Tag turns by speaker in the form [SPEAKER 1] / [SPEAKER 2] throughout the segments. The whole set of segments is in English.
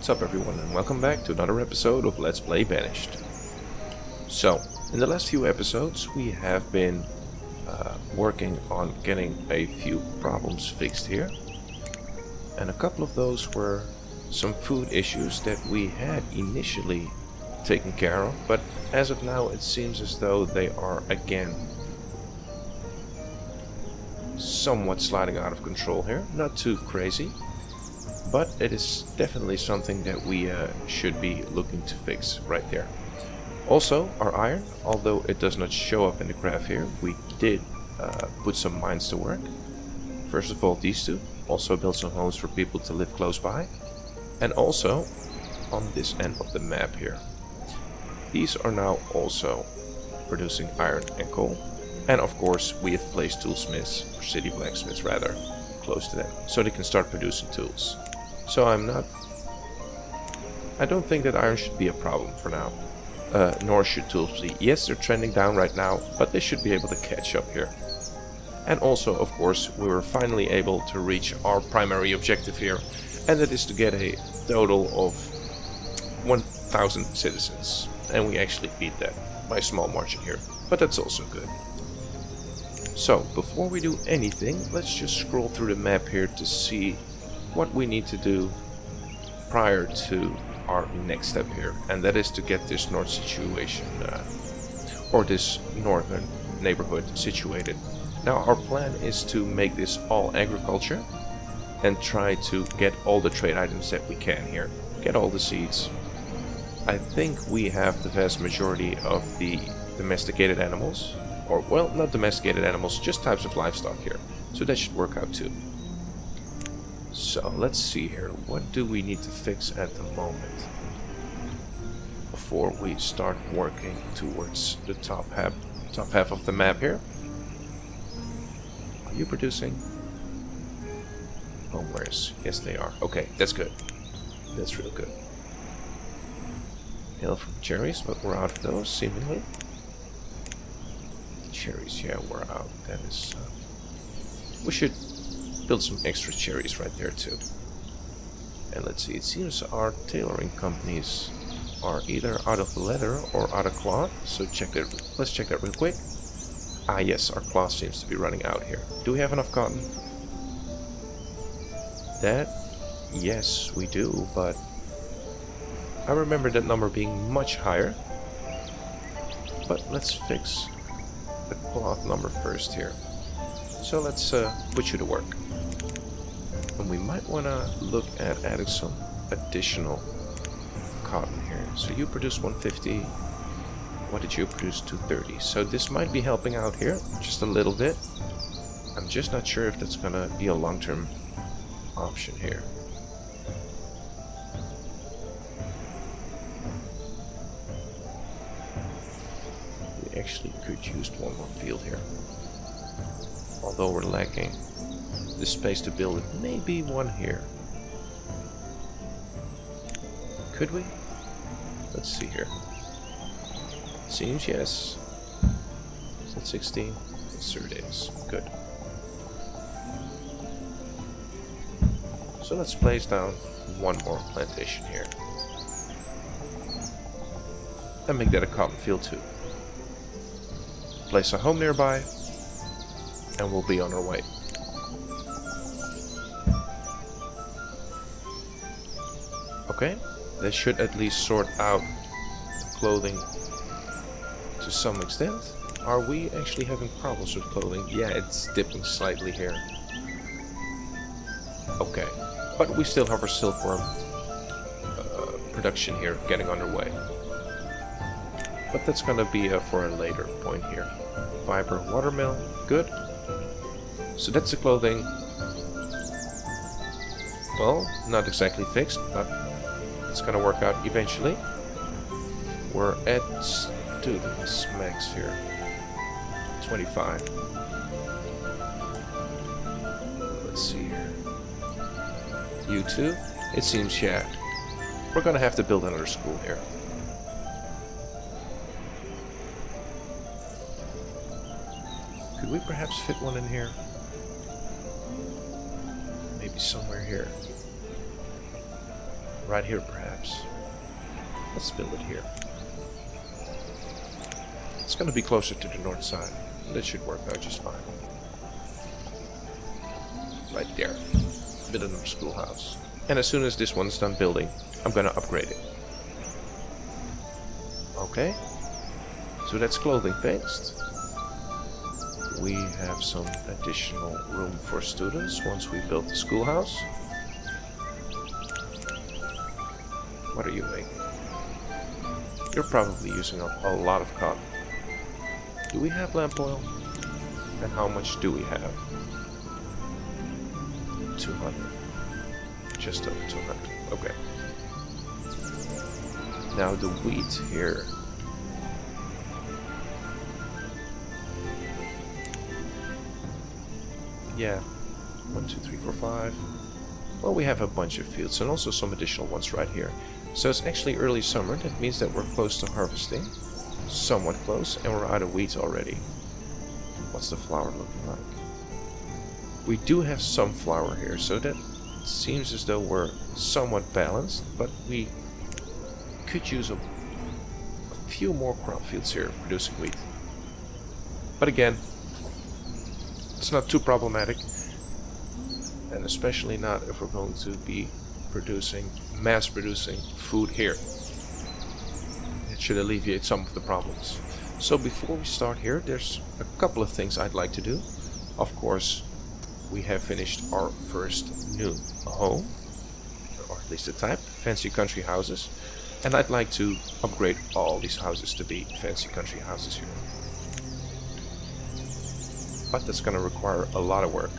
[SPEAKER 1] What's up everyone, and welcome back to another episode of Let's Play Banished. So, in the last few episodes we have been working on getting a few problems fixed here. And a couple of those were some food issues that we had initially taken care of, but as of now it seems as though they are again somewhat sliding out of control here. Not too crazy, but it is definitely something that we should be looking to fix right there. Also, our iron, although it does not show up in the graph here, we did put some mines to work. First of all, these two. Also built some homes for people to live close by. And also, on this end of the map here, these are now also producing iron and coal. And of course, we have placed toolsmiths, or city blacksmiths rather, close to them, so they can start producing tools. So I don't think that iron should be a problem for now. Nor should tools be. Yes, they're trending down right now, but they should be able to catch up here. And also, of course, we were finally able to reach our primary objective here, and that is to get a total of 1,000 citizens. And we actually beat that by a small margin here, but that's also good. So, before we do anything, let's just scroll through the map here to see what we need to do prior to our next step here, and that is to get this north situation, or this northern neighborhood situated. Now our plan is to make this all agriculture and try to get all the trade items that we can here. Get all the seeds. I think we have the vast majority of the domesticated animals, or well, not domesticated animals, just types of livestock here. So that should work out too. So let's see here, what do we need to fix at the moment before we start working towards the top half of the map here? Are you producing? Homewares, yes they are. Okay, that's good. That's real good. Hail from cherries, but we're out of those seemingly. Cherries, yeah, we're out. That is, we should build some extra cherries right there too. And let's see, it seems our tailoring companies are either out of leather or out of cloth, so let's check that real quick. Ah yes, our cloth seems to be running out here. Do we have enough cotton? That, yes we do, but I remember that number being much higher. But let's fix the cloth number first here. So let's put you to work. And we might want to look at adding some additional cotton here. So you produce 150. What did you produce? 230. So this might be helping out here just a little bit. I'm just not sure if that's going to be a long-term option here. We actually could use one more field here. Although we're lacking the space to build it, maybe one here. Could we? Let's see here. Seems yes. Is that 16? Yes, sir, it is. Good. So let's place down one more plantation here. And make that a cotton field too. Place a home nearby, and we'll be on our way. Okay, that should at least sort out clothing to some extent. Are we actually having problems with clothing? Yeah, it's dipping slightly here. Okay, but we still have our silkworm production here getting underway. But that's gonna be for a later point here. Fiber watermill, good. So that's the clothing. Well, not exactly fixed, but it's gonna work out eventually. We're at students max here. 25. Let's see here. You two? It seems, yeah. We're gonna have to build another school here. Could we perhaps fit one in here? Maybe somewhere here. Right here, perhaps. perhaps. Let's build it here. It's going to be closer to the north side. That should work out just fine. Right there. Build another schoolhouse. And as soon as this one's done building, I'm going to upgrade it. Okay. So that's clothing fixed. We have some additional room for students once we build the schoolhouse. What are you making? You're probably using up a lot of cotton. Do we have lamp oil? And how much do we have? 200. Just over 200. Okay. Now the wheat here. Yeah. 1, 2, 3, 4, 5. Well, we have a bunch of fields and also some additional ones right here. So it's actually early summer. That means that we're close to harvesting. Somewhat close, and we're out of wheat already. What's the flour looking like? We do have some flour here, so that seems as though we're somewhat balanced, but we could use a few more crop fields here producing wheat. But again, it's not too problematic, and especially not if we're going to be mass producing food here. It should alleviate some of the problems. So before we start here, there's a couple of things I'd like to do. Of course, we have finished our first new home, or at least the type, fancy country houses. And I'd like to upgrade all these houses to be fancy country houses here. But that's going to require a lot of work.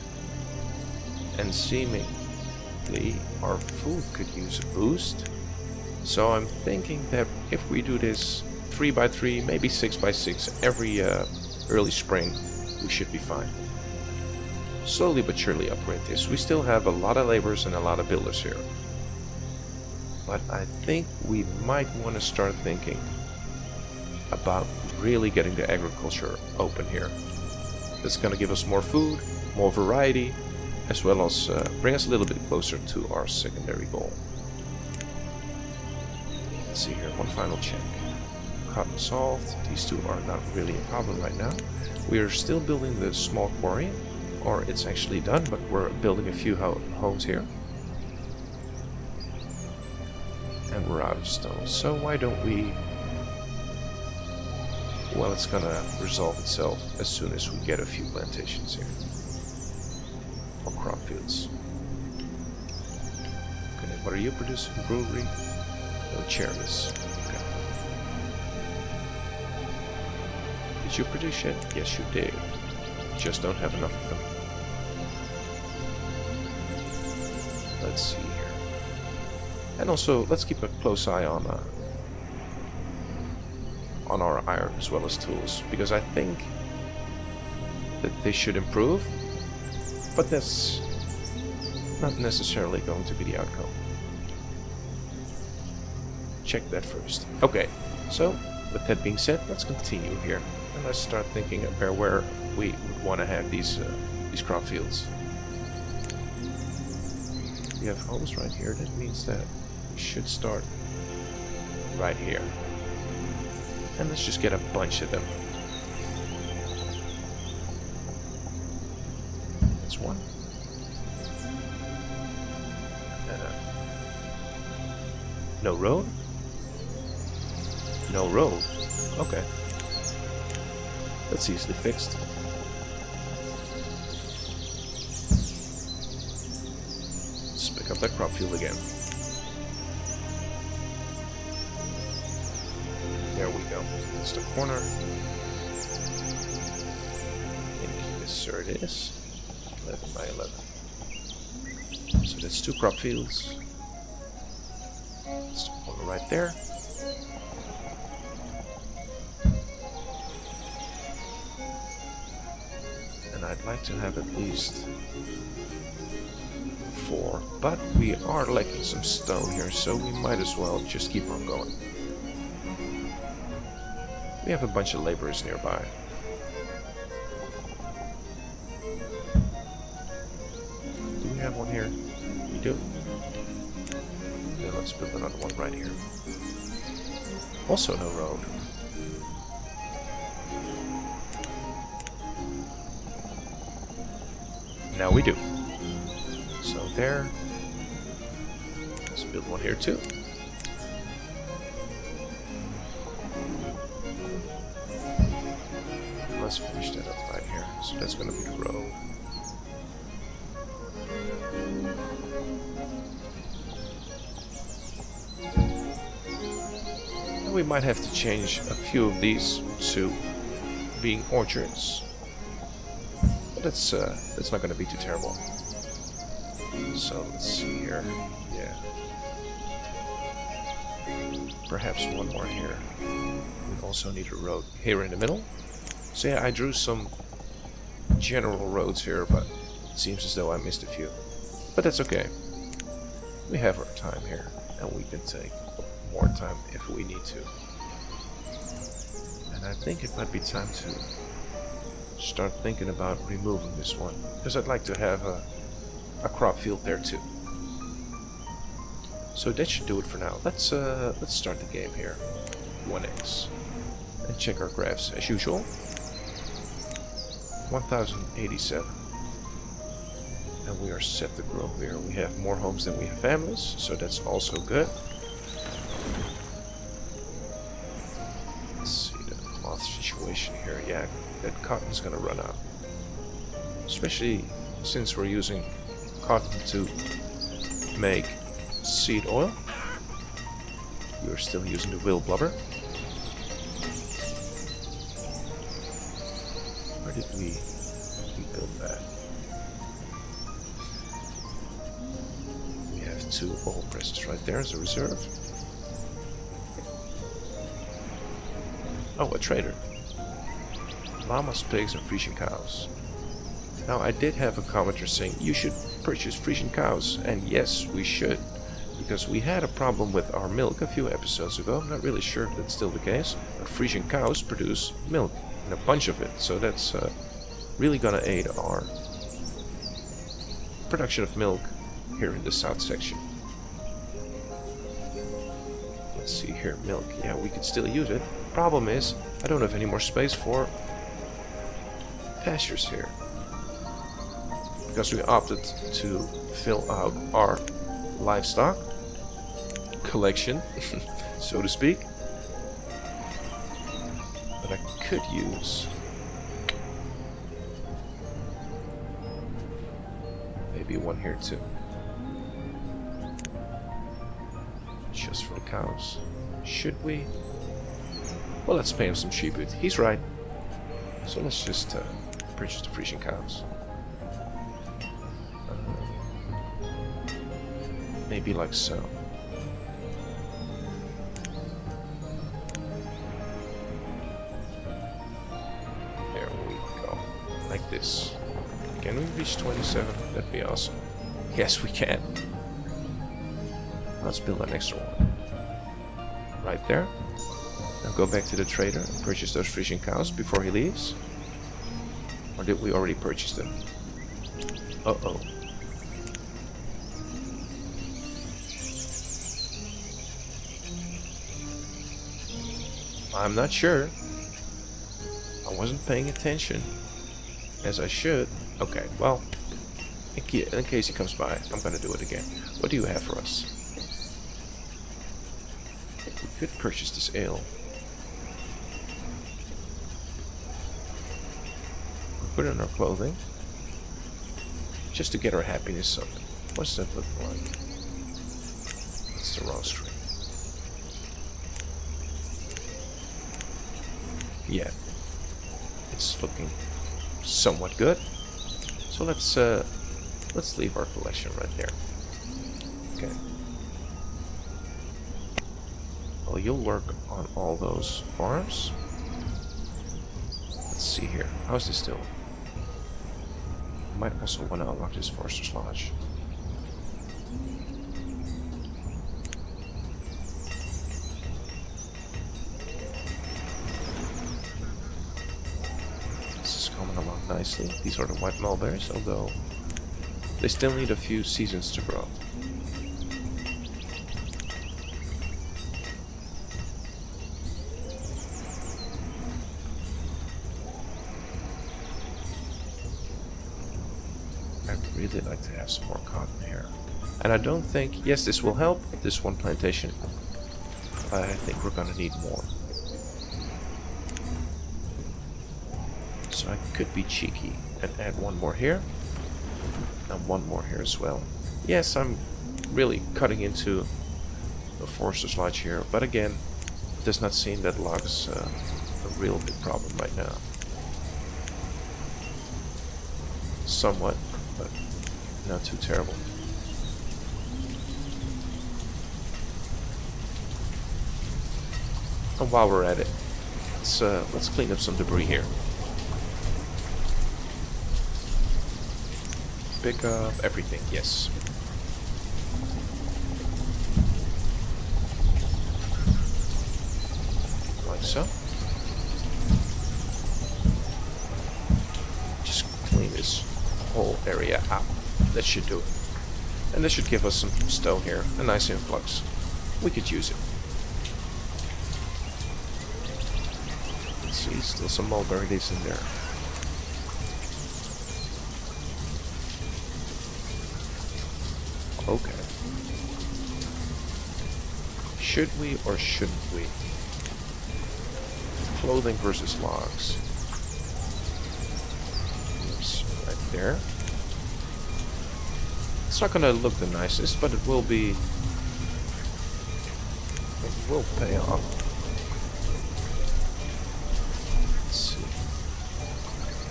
[SPEAKER 1] And seemingly our food could use a boost. So I'm thinking that if we do this 3x3, maybe 6x6 every early spring, we should be fine. Slowly but surely upgrade this. We still have a lot of laborers and a lot of builders here. But I think we might want to start thinking about really getting the agriculture open here. That's going to give us more food, more variety, as well as bring us a little bit closer to our secondary goal. Let's see here, one final check. Cotton solved. These two are not really a problem right now. We are still building the small quarry, or it's actually done, but we're building a few homes here. And we're out of stone, so why don't we... Well, it's gonna resolve itself as soon as we get a few plantations here. Or crop fields. Okay, what are you producing? Brewery? No, cherries. Okay. Did you produce yet? Yes, you did. Just don't have enough of them. Let's see here. And also, let's keep a close eye on our iron as well as tools, because I think that they should improve, but that's not necessarily going to be the outcome. Check that first. Okay, so with that being said, let's continue here and let's start thinking about where we would want to have these crop fields. We have homes right here. That means that we should start right here. And let's just get a bunch of them. That's one. No road? No road. Okay. That's easily fixed. Let's pick up that crop field again. There we go. That's the corner. Yes, sir, it is. 11 by 11. So that's 2 crop fields. That's the corner right there. And I'd like to have at least 4, but we are lacking some stone here, so we might as well just keep on going. We have a bunch of laborers nearby. Do we have one here? We do. Then let's build another one right here. Also no road. Now we do. So there. Let's build one here too. Let's finish that up right here. So that's gonna be the road. And we might have to change a few of these to being orchards. But that's not gonna be too terrible. So let's see here. Yeah. Perhaps one more here. We also need a road here in the middle. So yeah, I drew some general roads here, but it seems as though I missed a few. But that's okay. We have our time here, and we can take more time if we need to. And I think it might be time to start thinking about removing this one, because I'd like to have a crop field there too. So that should do it for now. Let's start the game here. 1x. And check our graphs as usual. 1087. And we are set to grow here. We have more homes than we have families, so that's also good. Let's see the moth situation here. Yeah, that cotton's gonna run out. Especially since we're using cotton to make seed oil. We're still using the whale blubber. Where did we build that? We have 2 oil presses right there as a reserve. Oh, a trader. Llamas, pigs, and Frisian cows. Now, I did have a commenter saying you should purchase Frisian cows, and yes, we should, because we had a problem with our milk a few episodes ago. I'm not really sure if that's still the case, but Frisian cows produce milk, and a bunch of it, so that's really gonna aid our production of milk here in the south section. Let's see here, milk. Yeah, we could still use it. Problem is, I don't have any more space for pastures here, because we opted to fill out our livestock collection, so to speak. But I could use maybe one here too, just for the cows. Should we? Well, let's pay him some tribute. He's right. So let's just purchase the Frisian cows. Maybe like so. There we go. Like this. Can we reach 27? That'd be awesome. Yes, we can. Let's build an extra one. Right there. Now go back to the trader and purchase those Frisian cows before he leaves. Or did we already purchase them? Uh-oh. I'm not sure. I wasn't paying attention as I should. Okay, well, in case he comes by, I'm gonna do it again. What do you have for us? We could purchase this ale. Put it on our clothing. Just to get our happiness up. What's that look like? That's the wrong screen. Yeah, it's looking somewhat good. So let's leave our collection right there. Okay. Well, you'll work on all those farms. Let's see here. How's this still? Might also want to unlock this Forester's Lodge. Along nicely. These are the white mulberries, although they still need a few seasons to grow. I'd really like to have some more cotton here. And I don't think, yes, this will help, this one plantation. I think we're gonna need more. So I could be cheeky and add one more here. And one more here as well. Yes, I'm really cutting into the forester's lodge here, but again, it does not seem that log is a real big problem right now. Somewhat, but not too terrible. And while we're at it, let's clean up some debris here. Pick up everything, yes. Like so. Just clean this whole area out. That should do it. And this should give us some stone here, a nice influx. We could use it. Let's see, still some mulberry leaves in there. Okay. Should we or shouldn't we? Clothing versus logs. Oops, right there. It's not gonna look the nicest, but it will be... It will pay off. Let's see.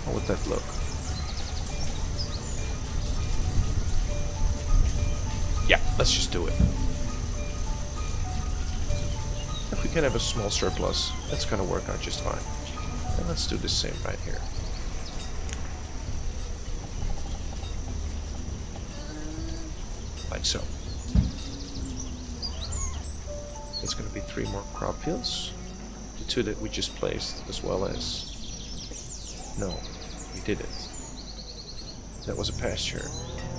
[SPEAKER 1] How would that look? Yeah, let's just do it. If we can have a small surplus, that's gonna work out just fine. And let's do the same right here. Like so. It's gonna be 3 more crop fields. The 2 that we just placed, as well as... No, we didn't. That was a pasture.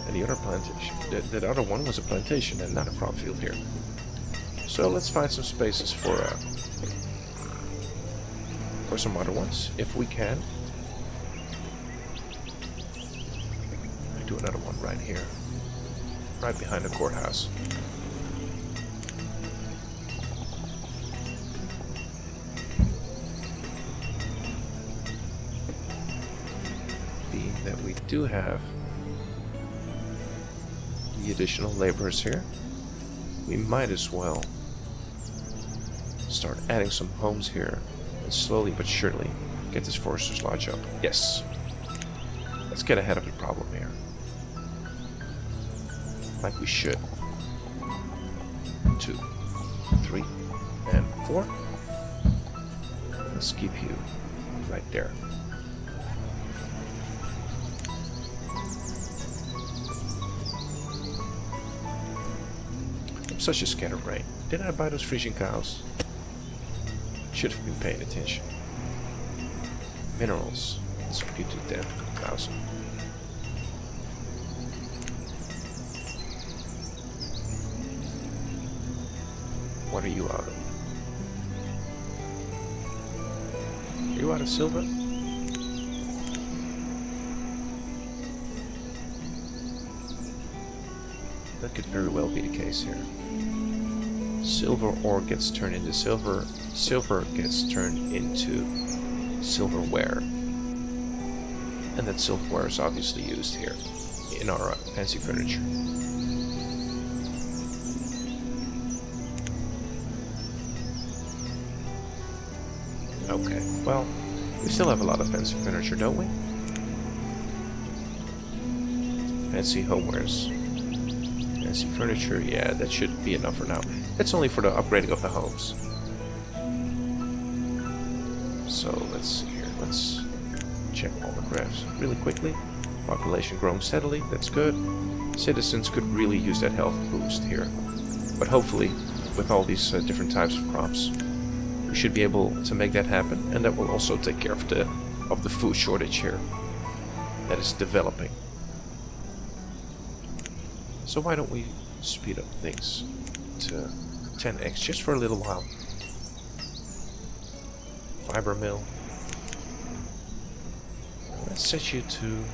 [SPEAKER 1] And the other plantation, that other one was a plantation and not a crop field here. So let's find some spaces for some other ones, if we can. Do another one right here, right behind the courthouse. Being that we do have the additional laborers here, we might as well start adding some homes here and slowly but surely get this forester's lodge up. Yes. Let's get ahead of the problem here. Like we should. 2, 3, and 4. Let's keep you right there. Such a scatterbrain. Did I buy those freezing cows? Should have been paying attention. Minerals. Let's up you to 10,000. What are you out of? Are you out of silver? That could very well be the case here. Silver ore gets turned into silver, silver gets turned into silverware. And that silverware is obviously used here in our fancy furniture. Okay, well, we still have a lot of fancy furniture, don't we? Fancy homewares. Fancy furniture, yeah, that should be enough for now. It's only for the upgrading of the homes. So let's see here. Let's check all the graphs really quickly. Population growing steadily, that's good. Citizens could really use that health boost here. But hopefully, with all these different types of crops, we should be able to make that happen. And that will also take care of the food shortage here that is developing. So why don't we speed up things to 10x just for a little while. Fiber mill. Let's set you to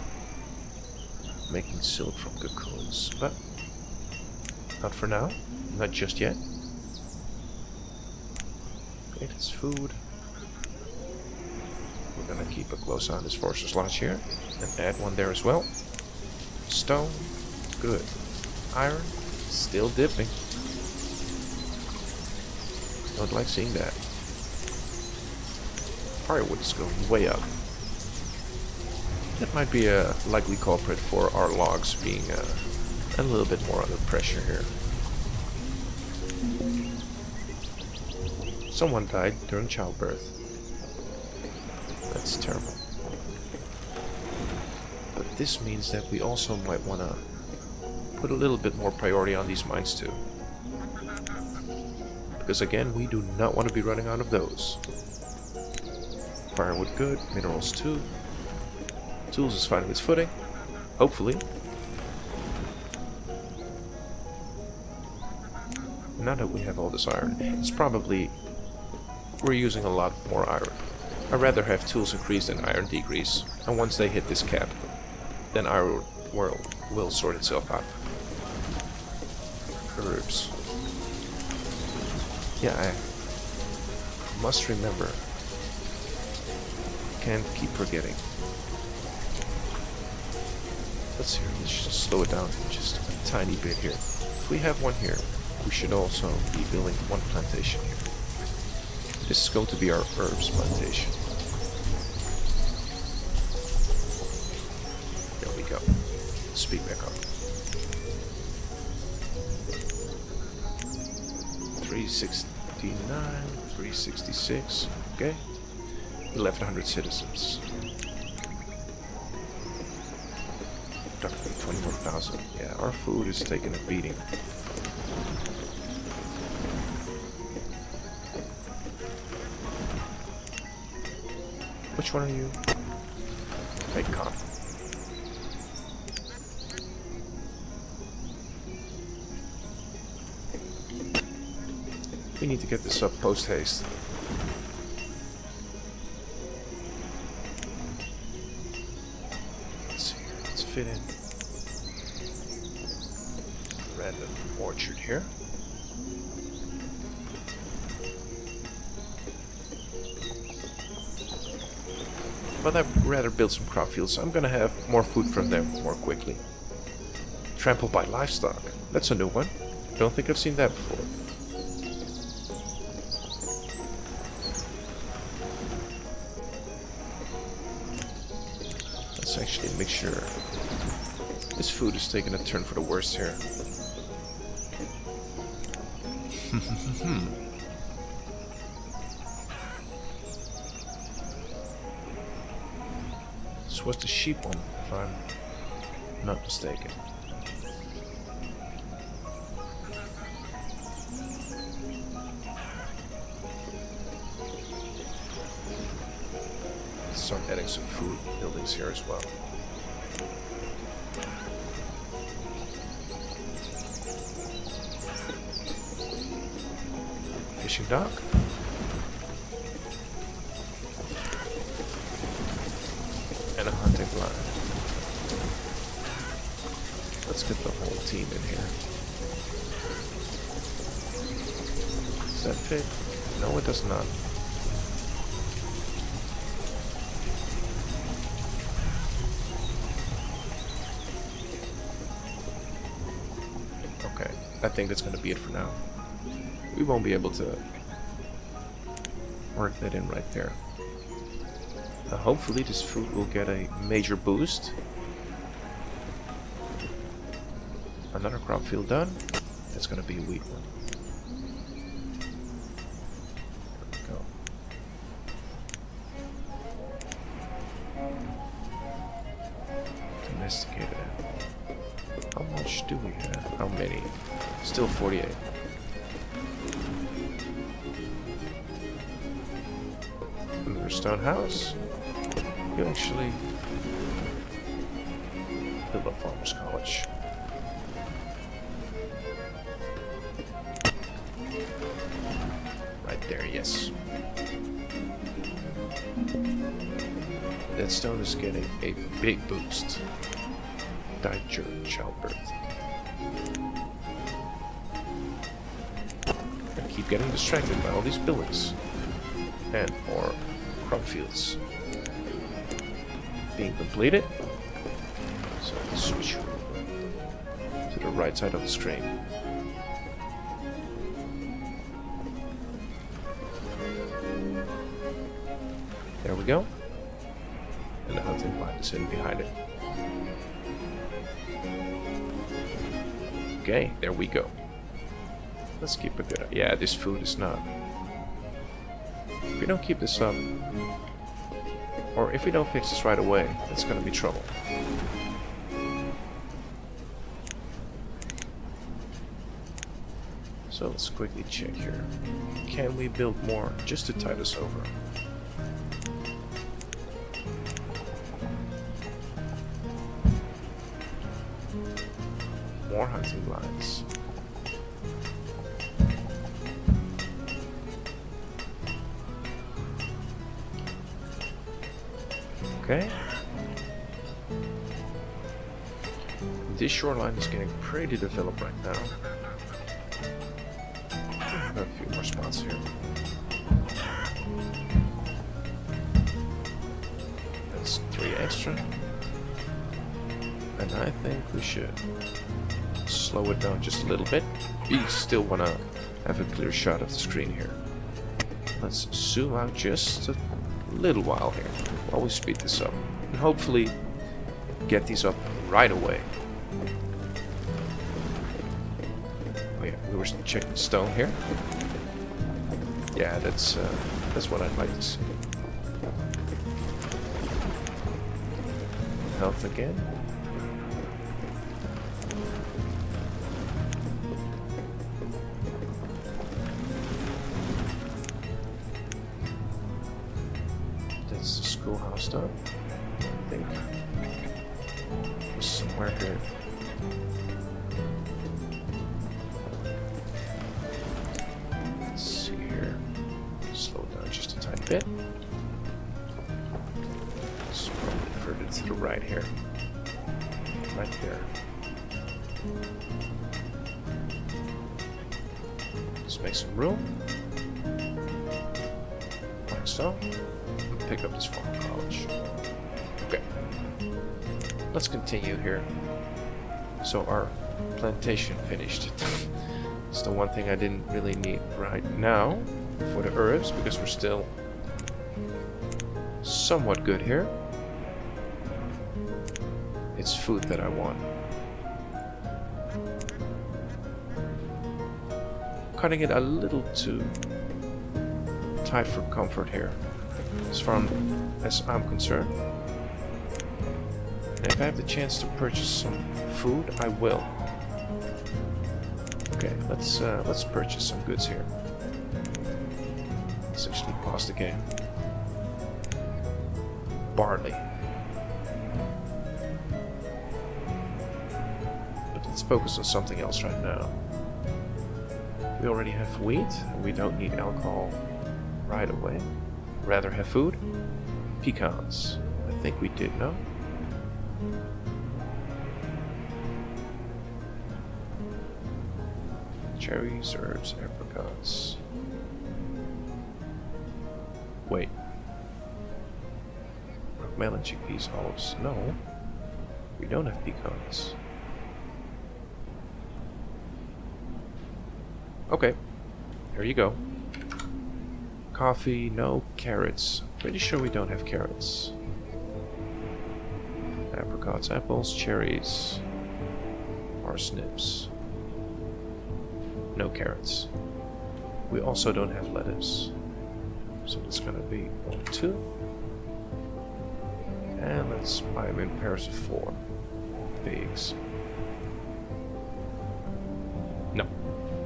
[SPEAKER 1] making silk from cocoons, but not for now. Not just yet. Okay, that's food. We're gonna keep a close eye on this forcer's lodge here and add one there as well. Stone, good. Iron, still dipping. Don't like seeing that. Firewood is going way up. That might be a likely culprit for our logs being a little bit more under pressure here. Someone died during childbirth. That's terrible. But this means that we also might want to put a little bit more priority on these mines too. Because again, we do not want to be running out of those. Firewood good, minerals too. Tools is finding its footing, hopefully. Now that we have all this iron, it's probably we're using a lot more iron. I'd rather have tools increase than iron decrease, and once they hit this cap, then iron will sort itself out. Herbs. Yeah, I must remember. Can't keep forgetting. Let's just slow it down just a tiny bit here. If we have one here, we should also be building one plantation here. This is going to be our herbs plantation. There we go. Speed back up. 369, 366, okay. 1100 citizens. 21,000. Yeah, our food is taking a beating. Which one are you? Make cotton. We need to get this up post haste. Let's see, let's fit in. Random orchard here. But I'd rather build some crop fields. I'm gonna have more food from them more quickly. Trampled by livestock. That's a new one. Don't think I've seen that before. Let's actually make sure this food is taking a turn for the worst here. This was the sheep one, if I'm not mistaken. Let's start adding some food buildings here as well. Fishing dock. And a hunting line. Let's get the whole team in here. Does that fit? No, it does not. Okay, I think that's going to be it for now. We won't be able to work that in right there. Hopefully this food will get a major boost. Another crop field done. That's gonna be a wheat one. There we go. Domesticated animal. How much do we have? How many? Still 48. Another stone house. You actually build a farmer's college. Right there, yes. That stone is getting a big boost. died during childbirth. I keep getting distracted by all these buildings. And more crop fields being completed. So let's switch to the right side of the screen. There we go. And the hunting line is hidden behind it. Okay, there we go. Let's keep a good eye. Yeah, this food is not. If we don't keep this up, or if we don't fix this right away, it's gonna be trouble. So let's quickly check here. Can we build more just to tide us over? More hunting lines. Okay. This shoreline is getting pretty developed right now. A few more spots here. That's 3 extra. And I think we should slow it down just a little bit. We still want to have a clear shot of the screen here. Let's zoom out just a little while here while we speed this up. And hopefully get these up right away. Oh yeah, we were checking stone here. Yeah, that's what I'd like to see. Health again. That's the schoolhouse done. I think it was somewhere here. Let's see here. Slow down just a tiny bit. It's probably further to the right here. Right there. Let's make some room. Like so. Pick up this farm college. Okay. Let's continue here. So our plantation finished. It's the one thing I didn't really need right now for the herbs, because we're still somewhat good here. It's food that I want. Cutting it a little too tight for comfort here, as far as I'm concerned. And if I have the chance to purchase some food, I will. Okay, let's purchase some goods here. Let's actually pause the game. Barley. But let's focus on something else right now. We already have wheat. We don't need alcohol right away. Rather have food. Pecans. I think we did, no? Cherries, herbs, apricots. Wait. Melon, chickpeas, olives. No. We don't have pecans. Okay. Here you go. Coffee, no. Carrots. Pretty sure we don't have carrots. Apricots, apples, cherries, parsnips. No carrots. We also don't have lettuce. So it's gonna be 1, 2. And let's buy them in pairs of 4. Figs. No.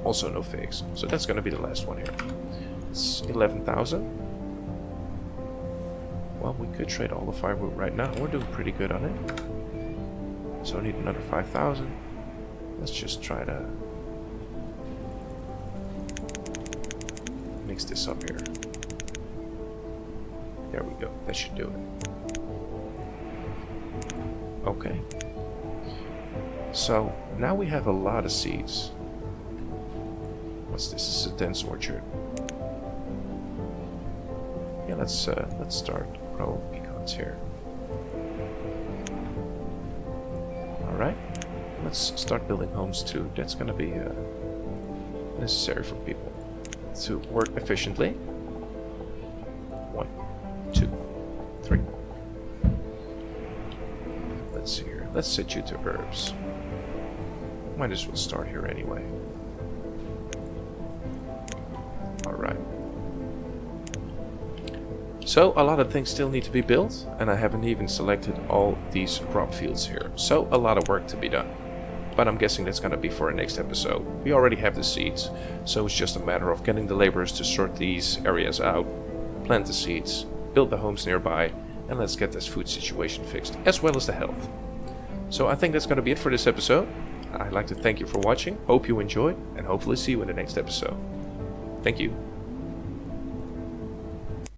[SPEAKER 1] Also no figs. So that's gonna be the last one here. It's 11,000. Well, we could trade all the firewood right now. We're doing pretty good on it. So I need another 5,000. Let's just try to mix this up here. There we go. That should do it. Okay. So now we have a lot of seeds. What's this? This is a dense orchard. Yeah, let's start growing pecans here. All right, let's start building homes too. That's gonna be necessary for people to work efficiently. 1, 2, 3. Let's see here. Let's set you to herbs. Might as well start here anyway. Alright. So a lot of things still need to be built, and I haven't even selected all these crop fields here. So a lot of work to be done. But I'm guessing that's gonna be for our next episode. We already have the seeds, so it's just a matter of getting the laborers to sort these areas out, plant the seeds, build the homes nearby, and let's get this food situation fixed, as well as the health. So I think that's gonna be it for this episode. I'd like to thank you for watching, hope you enjoyed, and hopefully see you in the next episode. Thank you.